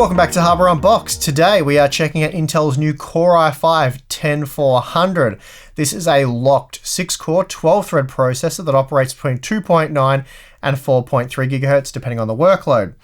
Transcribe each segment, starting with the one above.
Welcome back to Hardware Unboxed. Today we are checking out Intel's new Core i5-10400. This is a locked 6-core, 12-thread processor that operates between 2.9 and 4.3 GHz depending on the workload.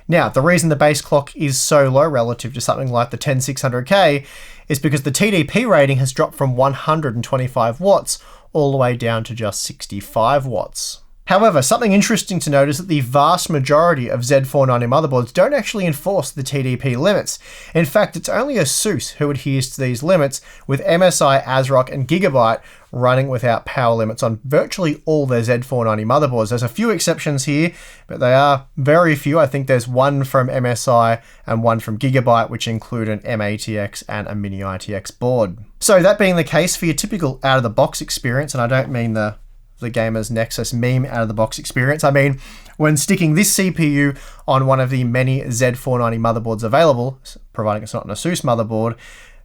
Now, the reason the base clock is so low relative to something like the 10600K is because the TDP rating has dropped from 125 watts all the way down to just 65 watts. However, something interesting to note is that the vast majority of Z490 motherboards don't actually enforce the TDP limits. In fact, it's only ASUS who adheres to these limits, with MSI, ASRock and Gigabyte running without power limits on virtually all their Z490 motherboards. There's a few exceptions here, but they are very few. I think there's one from MSI and one from Gigabyte, which include an M-ATX and a Mini ITX board. So that being the case, for your typical out-of-the-box experience, and I don't mean the Gamers Nexus meme out-of-the-box experience, I mean when sticking this CPU on one of the many Z490 motherboards available, providing it's not an ASUS motherboard,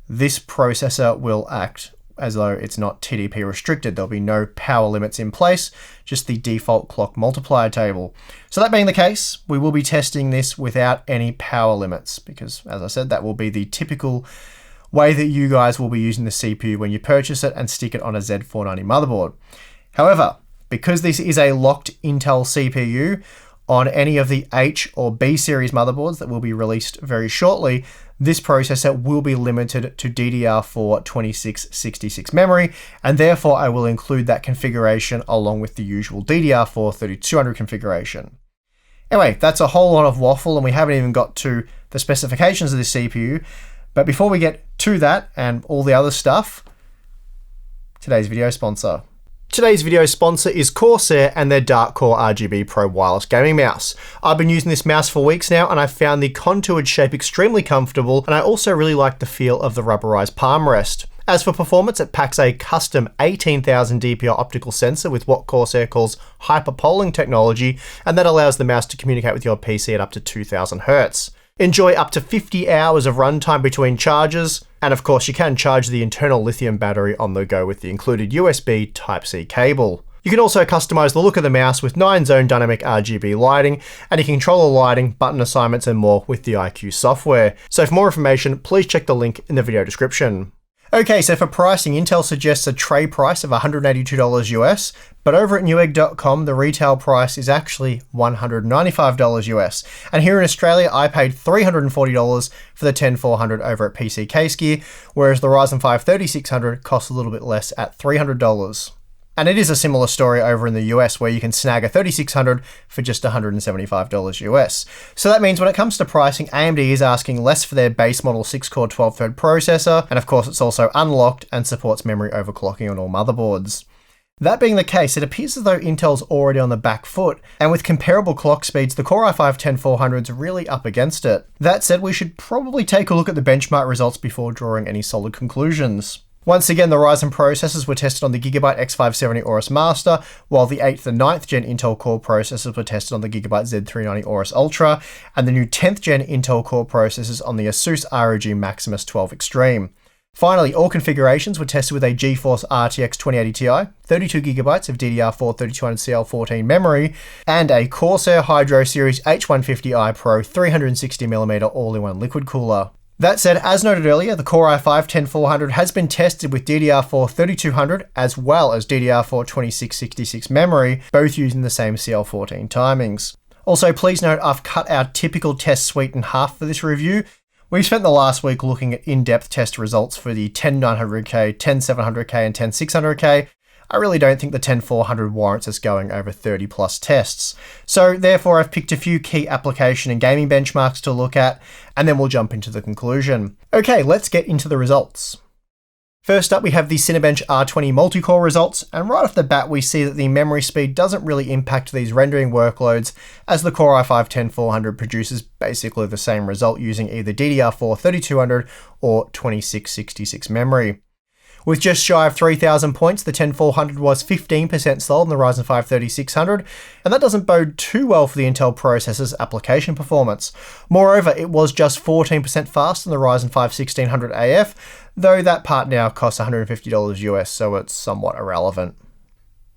this processor will act as though it's not TDP restricted. There'll be no power limits in place, just the default clock multiplier table. So that being the case, we will be testing this without any power limits because, as I said, that will be the typical way that you guys will be using the CPU when you purchase it and stick it on a Z490 motherboard. However, because this is a locked Intel CPU on any of the H or B series motherboards that will be released very shortly, this processor will be limited to DDR4 2666 memory, and therefore I will include that configuration along with the usual DDR4 3200 configuration. Anyway, that's a whole lot of waffle and we haven't even got to the specifications of this CPU, but before we get to that and all the other stuff, today's video sponsor. Today's video sponsor is Corsair and their Dark Core RGB Pro wireless gaming mouse. I've been using this mouse for weeks now and I found the contoured shape extremely comfortable, and I also really like the feel of the rubberized palm rest. As for performance, it packs a custom 18,000 DPI optical sensor with what Corsair calls hyperpolling technology, and that allows the mouse to communicate with your PC at up to 2000 Hz. Enjoy up to 50 hours of runtime between charges, and of course you can charge the internal lithium battery on the go with the included USB Type-C cable. You can also customize the look of the mouse with 9-zone dynamic RGB lighting, and you can control the lighting, button assignments and more with the iQ software. So for more information, please check the link in the video description. Okay, so for pricing, Intel suggests a tray price of $182 US, but over at Newegg.com, the retail price is actually $195 US. And here in Australia, I paid $340 for the 10400 over at PC Case Gear, whereas the Ryzen 5 3600 costs a little bit less at $300. And it is a similar story over in the US where you can snag a 3600 for just $175 US. So that means when it comes to pricing, AMD is asking less for their base model 6-core 12-thread processor, and of course it's also unlocked and supports memory overclocking on all motherboards. That being the case, it appears as though Intel's already on the back foot, and with comparable clock speeds, the Core i5-10400's really up against it. That said, we should probably take a look at the benchmark results before drawing any solid conclusions. Once again, the Ryzen processors were tested on the Gigabyte X570 Aorus Master, while the 8th and 9th gen Intel Core processors were tested on the Gigabyte Z390 Aorus Ultra, and the new 10th gen Intel Core processors on the ASUS ROG Maximus 12 Extreme. Finally, all configurations were tested with a GeForce RTX 2080 Ti, 32GB of DDR4 3200CL14 memory, and a Corsair Hydro Series H150i Pro 360mm all-in-one liquid cooler. That said, as noted earlier, the Core i5-10400 has been tested with DDR4 3200 as well as DDR4 2666 memory, both using the same CL14 timings. Also, please note I've cut our typical test suite in half for this review. We've spent the last week looking at in-depth test results for the 10900K, 10700K and 10600K. I really don't think the 10400 warrants us going over 30 plus tests. So therefore I've picked a few key application and gaming benchmarks to look at, and then we'll jump into the conclusion. Okay, let's get into the results. First up, we have the Cinebench R20 multi-core results, and right off the bat we see that the memory speed doesn't really impact these rendering workloads, as the Core i5-10400 produces basically the same result using either DDR4 3200 or 2666 memory. With just shy of 3,000 points, the 10400 was 15% slower than the Ryzen 5 3600, and that doesn't bode too well for the Intel processor's application performance. Moreover, it was just 14% faster than the Ryzen 5 1600 AF, though that part now costs $150 US, so it's somewhat irrelevant.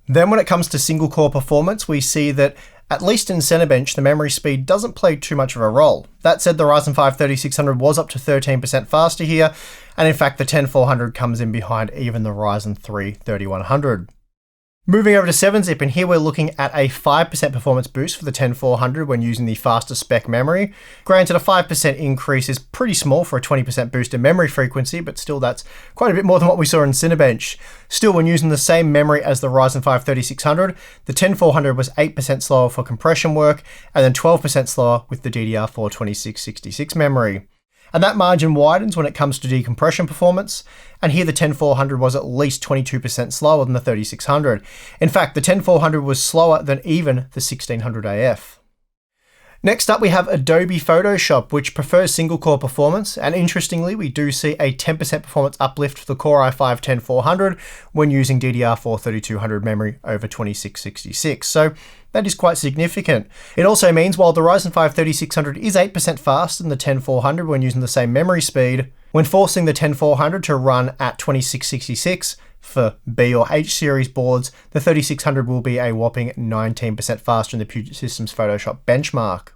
Then when it comes to single core performance, we see that At least in Cinebench, the memory speed doesn't play too much of a role. That said, the Ryzen 5 3600 was up to 13% faster here, and in fact the 10400 comes in behind even the Ryzen 3 3100. Moving over to 7-zip, and here we're looking at a 5% performance boost for the 10400 when using the faster spec memory. Granted, a 5% increase is pretty small for a 20% boost in memory frequency, but still that's quite a bit more than what we saw in Cinebench. Still, when using the same memory as the Ryzen 5 3600, the 10400 was 8% slower for compression work, and then 12% slower with the DDR4 2666 memory. And that margin widens when it comes to decompression performance, and here the 10400 was at least 22% slower than the 3600. In fact, the 10400 was slower than even the 1600 AF. Next up, we have Adobe Photoshop, which prefers single-core performance, and interestingly, we do see a 10% performance uplift for the Core i5-10400 when using DDR4 3200 memory over 2666, so that is quite significant. It also means while the Ryzen 5 3600 is 8% faster than the 10400 when using the same memory speed, when forcing the 10400 to run at 2666, for B or H series boards, the 3600 will be a whopping 19% faster in the Puget Systems Photoshop benchmark.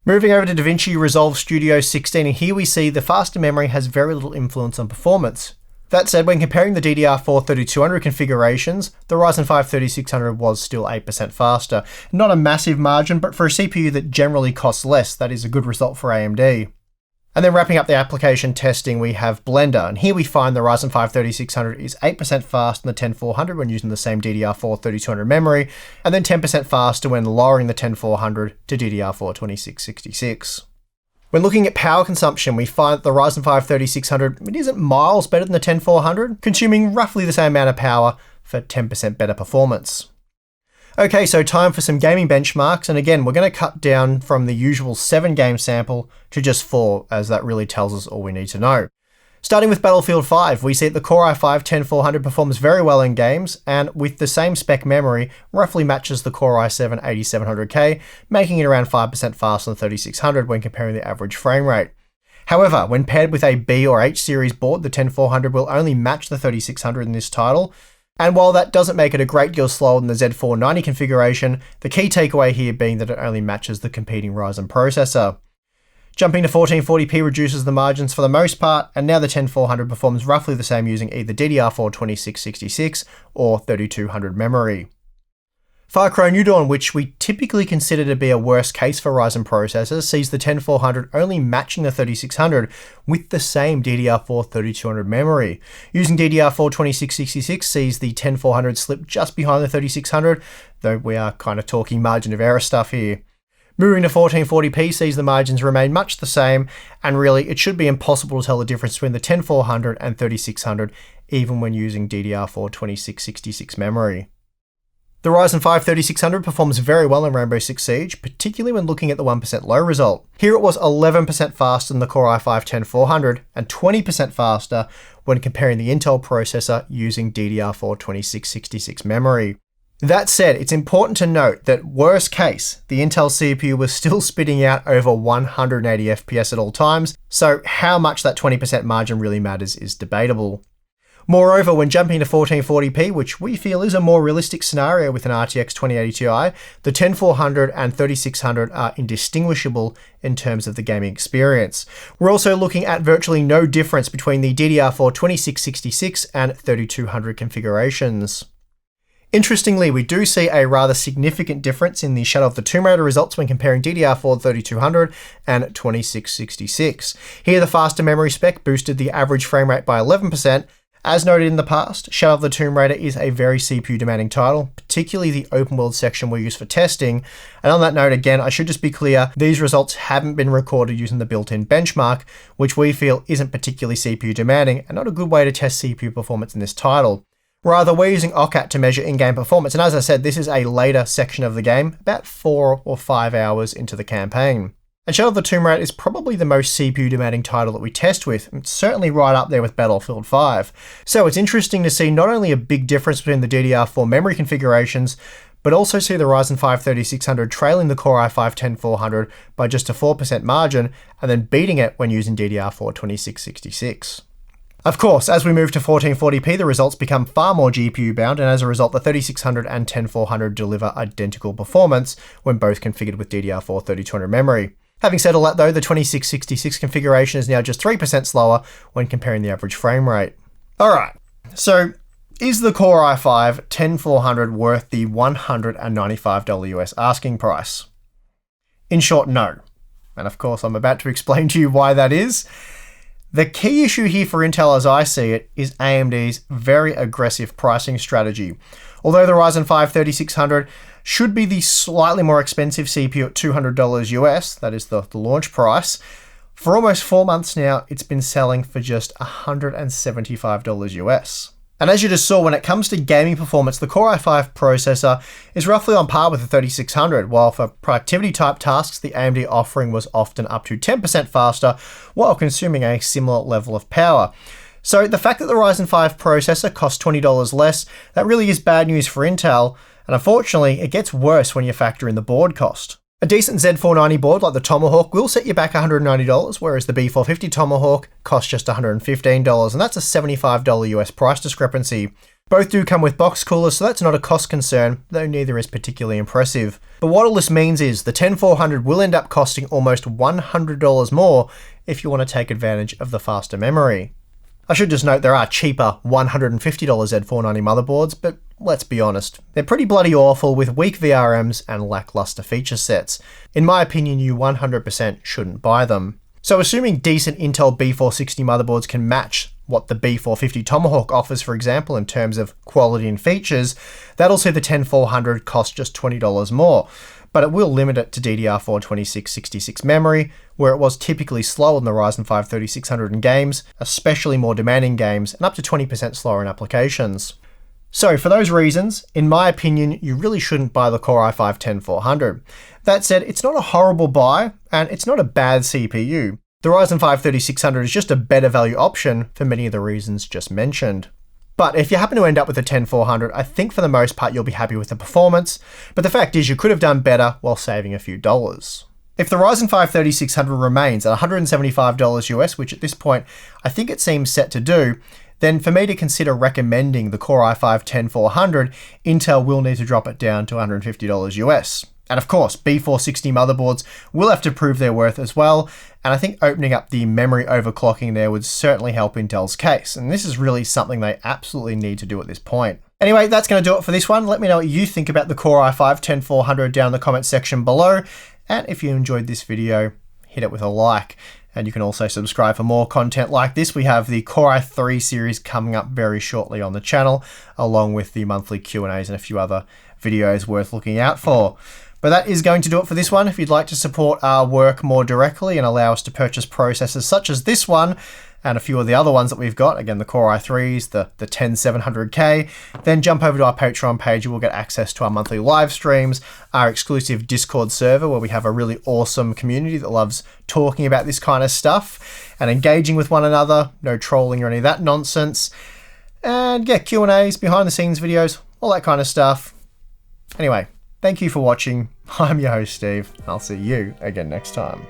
Moving over to DaVinci Resolve Studio 16, and here we see the faster memory has very little influence on performance. That said, when comparing the DDR4 3200 configurations, the Ryzen 5 3600 was still 8% faster. Not a massive margin, but for a CPU that generally costs less, that is a good result for AMD. And then wrapping up the application testing, we have Blender, and here we find the Ryzen 5 3600 is 8% faster than the 10400 when using the same DDR4 3200 memory, and then 10% faster when lowering the 10400 to DDR4 2666. When looking at power consumption, we find that the Ryzen 5 3600 it isn't miles better than the 10400, consuming roughly the same amount of power for 10% better performance. Okay, so time for some gaming benchmarks, and again, we're going to cut down from the usual 7 game sample to just 4, as that really tells us all we need to know. Starting with Battlefield 5, we see that the Core i5-10400 performs very well in games, and with the same spec memory, roughly matches the Core i7-8700K, making it around 5% faster than 3600 when comparing the average frame rate. However, when paired with a B or H series board, the 10400 will only match the 3600 in this title. And while that doesn't make it a great deal slower than the Z490 configuration, the key takeaway here being that it only matches the competing Ryzen processor. Jumping to 1440p reduces the margins for the most part, and now the 10400 performs roughly the same using either DDR4 2666 or 3200 memory. Far Cry New Dawn, which we typically consider to be a worst case for Ryzen processors, sees the 10400 only matching the 3600 with the same DDR4 3200 memory. Using DDR4 2666 sees the 10400 slip just behind the 3600, though we are kind of talking margin of error stuff here. Moving to 1440p sees the margins remain much the same, and really it should be impossible to tell the difference between the 10400 and 3600 even when using DDR4 2666 memory. The Ryzen 5 3600 performs very well in Rainbow Six Siege, particularly when looking at the 1% low result. Here it was 11% faster than the Core i5-10400 and 20% faster when comparing the Intel processor using DDR4 2666 memory. That said, it's important to note that worst case, the Intel CPU was still spitting out over 180 FPS at all times, so how much that 20% margin really matters is debatable. Moreover, when jumping to 1440p, which we feel is a more realistic scenario with an RTX 2080 Ti, the 10400 and 3600 are indistinguishable in terms of the gaming experience. We're also looking at virtually no difference between the DDR4 2666 and 3200 configurations. Interestingly, we do see a rather significant difference in the Shadow of the Tomb Raider results when comparing DDR4 3200 and 2666. Here, the faster memory spec boosted the average frame rate by 11%. As noted in the past, Shadow of the Tomb Raider is a very CPU demanding title, particularly the open world section we use for testing. And on that note, again, I should just be clear, these results haven't been recorded using the built-in benchmark, which we feel isn't particularly CPU demanding and not a good way to test CPU performance in this title. Rather, we're using OCAT to measure in-game performance, and as I said, this is a later section of the game, about 4 or 5 hours into the campaign. And Shadow of the Tomb Raider is probably the most CPU demanding title that we test with, and certainly right up there with Battlefield 5. So it's interesting to see not only a big difference between the DDR4 memory configurations, but also see the Ryzen 5 3600 trailing the Core i5-10400 by just a 4% margin, and then beating it when using DDR4 2666. Of course, as we move to 1440p, the results become far more GPU bound, and as a result, the 3600 and 10400 deliver identical performance when both configured with DDR4 3200 memory. Having said all that though, the 2666 configuration is now just 3% slower when comparing the average frame rate. Alright, so is the Core i5-10400 worth the $195 US asking price? In short, no. And of course, I'm about to explain to you why that is. The key issue here for Intel as I see it is AMD's very aggressive pricing strategy. Although the Ryzen 5 3600 should be the slightly more expensive CPU at $200 US, that is the launch price, for almost 4 months now, it's been selling for just $175 US. And as you just saw, when it comes to gaming performance, the Core i5 processor is roughly on par with the 3600, while for productivity type tasks, the AMD offering was often up to 10% faster while consuming a similar level of power. So the fact that the Ryzen 5 processor costs $20 less, that really is bad news for Intel, and unfortunately, it gets worse when you factor in the board cost. A decent Z490 board like the Tomahawk will set you back $190, whereas the B450 Tomahawk costs just $115, and that's a $75 US price discrepancy. Both do come with box coolers, so that's not a cost concern, though neither is particularly impressive. But what all this means is the 10400 will end up costing almost $100 more if you want to take advantage of the faster memory. I should just note there are cheaper $150 Z490 motherboards, but let's be honest, they're pretty bloody awful with weak VRMs and lackluster feature sets. In my opinion, you 100% shouldn't buy them. So assuming decent Intel B460 motherboards can match what the B450 Tomahawk offers, for example, in terms of quality and features, that'll see the 10400 cost just $20 more. But it will limit it to DDR4 2666 memory, where it was typically slower than the Ryzen 5 3600 in games, especially more demanding games, and up to 20% slower in applications. So for those reasons, in my opinion, you really shouldn't buy the Core i5-10400. That said, it's not a horrible buy, and it's not a bad CPU. The Ryzen 5 3600 is just a better value option for many of the reasons just mentioned. But if you happen to end up with a 10400, I think for the most part you'll be happy with the performance, but the fact is you could have done better while saving a few dollars. If the Ryzen 5 3600 remains at $175 US, which at this point I think it seems set to do, then for me to consider recommending the Core i5-10400, Intel will need to drop it down to $150 US. And of course, B460 motherboards will have to prove their worth as well, and I think opening up the memory overclocking there would certainly help Intel's case, and this is really something they absolutely need to do at this point. Anyway, that's going to do it for this one. Let me know what you think about the Core i5-10400 down in the comment section below, and if you enjoyed this video, hit it with a like. And you can also subscribe for more content like this. We have the Core i3 series coming up very shortly on the channel, along with the monthly Q&As and a few other videos worth looking out for. But that is going to do it for this one. If you'd like to support our work more directly and allow us to purchase processors such as this one, and a few of the other ones that we've got, again, the Core i3s, the 10700K, then jump over to our Patreon page. You will get access to our monthly live streams, our exclusive Discord server where we have a really awesome community that loves talking about this kind of stuff and engaging with one another, no trolling or any of that nonsense. And yeah, Q&As, behind the scenes videos, all that kind of stuff. Anyway, thank you for watching. I'm your host, Steve. I'll see you again next time.